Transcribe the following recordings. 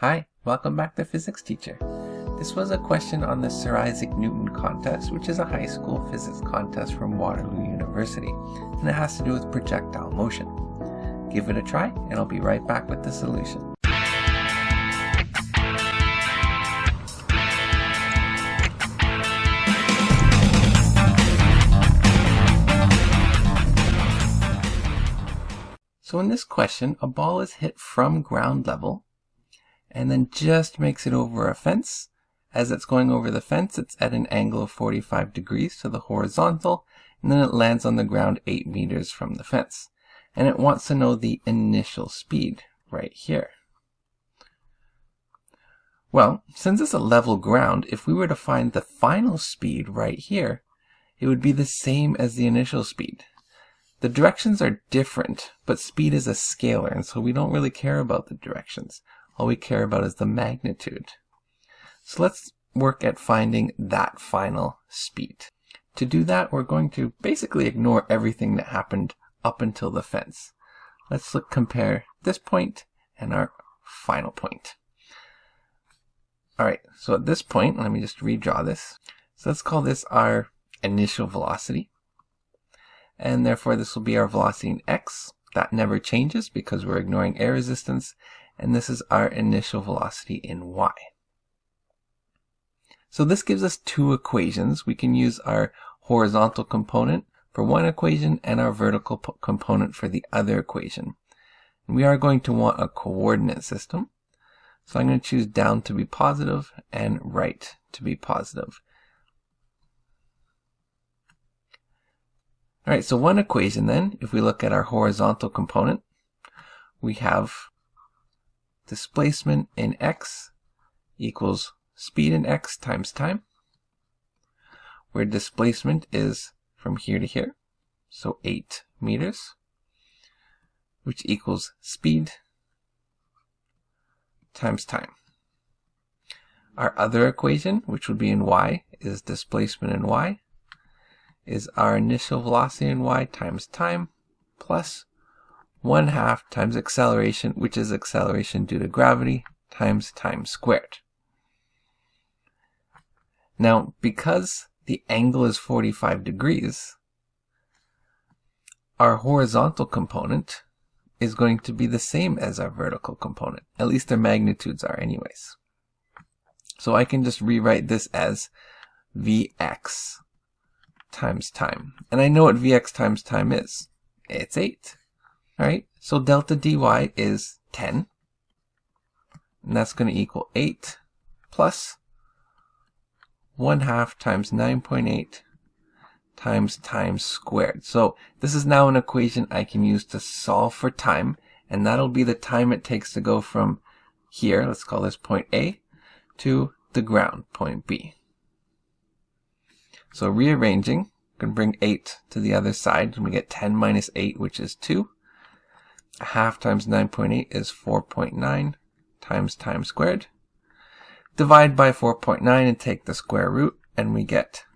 Hi, welcome back to Physics Teacher. This was a question on the Sir Isaac Newton contest, which is a high school physics contest from Waterloo University, and it has to do with projectile motion. Give it a try, and I'll be right back with the solution. So in this question, a ball is hit from ground level and then just makes it over a fence. As it's going over the fence, it's at an angle of 45 degrees to the horizontal, and then it lands on the ground 8 meters from the fence. And it wants to know the initial speed right here. Well, since it's a level ground, if we were to find the final speed right here, it would be the same as the initial speed. The directions are different, but speed is a scalar, and so we don't really care about the directions. All we care about is the magnitude. So let's work at finding that final speed. To do that, we're going to basically ignore everything that happened up until the fence. Let's compare this point and our final point. Alright, so at this point, let me just redraw this. So let's call this our initial velocity. And therefore this will be our velocity in x. That never changes because we're ignoring air resistance. And this is our initial velocity in y. So this gives us two equations. We can use our horizontal component for one equation and our vertical component for the other equation. And we are going to want a coordinate system. So I'm going to choose down to be positive and right to be positive. Alright, so one equation then, if we look at our horizontal component, we have displacement in x equals speed in x times time, where displacement is from here to here, so 8 meters, which equals speed times time. Our other equation, which would be in y, is displacement in y, is our initial velocity in y times time, plus 1/2 times acceleration, which is acceleration due to gravity, times time squared. Now, because the angle is 45 degrees, our horizontal component is going to be the same as our vertical component. At least their magnitudes are anyways. So I can just rewrite this as Vx times time. And I know what Vx times time is. It's 8. Alright, so delta dy is 10. And that's going to equal 8 plus 1/2 times 9.8 times time squared. So this is now an equation I can use to solve for time, and that'll be the time it takes to go from here, let's call this point A, to the ground, point B. So rearranging, we can bring 8 to the other side, and we get 10 minus 8, which is 2. 1/2 times 9.8 is 4.9 times time squared. Divide by 4.9 and take the square root, and we get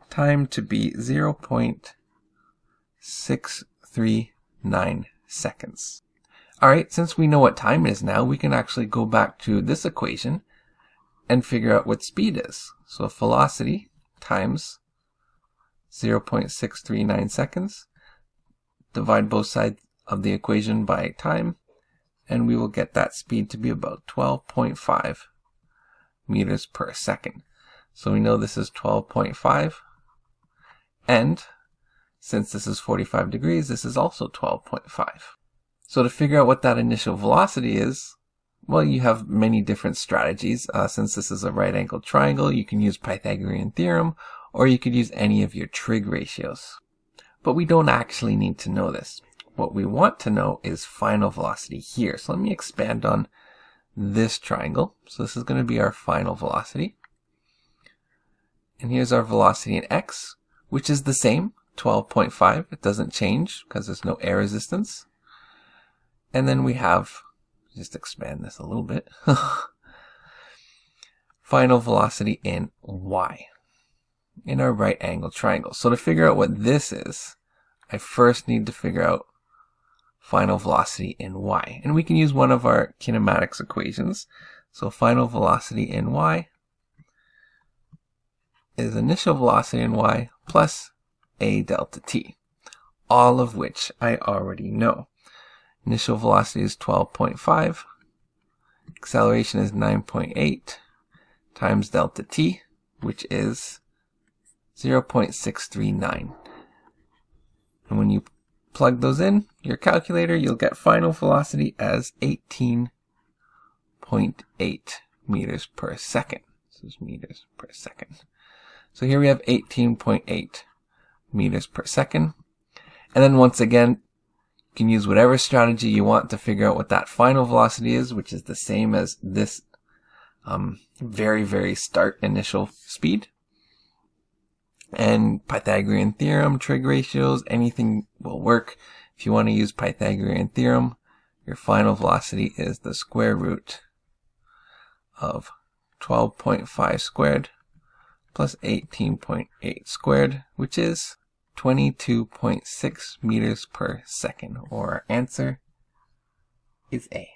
time to be 0.639 seconds. Alright, since we know what time is now, we can actually go back to this equation and figure out what speed is. So velocity times 0.639 seconds, divide both sides of the equation by time, and we will get that speed to be about 12.5 meters per second. So we know this is 12.5, and since this is 45 degrees, this is also 12.5. So to figure out what that initial velocity is, well, you have many different strategies. Since this is a right-angled triangle, you can use Pythagorean theorem, or you could use any of your trig ratios. But we don't actually need to know this. What we want to know is final velocity here. So let me expand on this triangle. So this is going to be our final velocity. And here's our velocity in x, which is the same, 12.5. It doesn't change because there's no air resistance. And then we have, just expand this a little bit, final velocity in y, in our right angle triangle. So to figure out what this is, I first need to figure out final velocity in y. And we can use one of our kinematics equations. So final velocity in y is initial velocity in y plus a delta t, all of which I already know. Initial velocity is 12.5, acceleration is 9.8 times delta t, which is 0.639. And when you plug those in your calculator, you'll get final velocity as 18.8 meters per second. This is meters per second. So here we have 18.8 meters per second. And then once again, you can use whatever strategy you want to figure out what that final velocity is, which is the same as this very start initial speed. And Pythagorean theorem, trig ratios, anything will work. If you want to use Pythagorean theorem, your final velocity is the square root of 12.5 squared plus 18.8 squared, which is 22.6 meters per second, or our answer is A.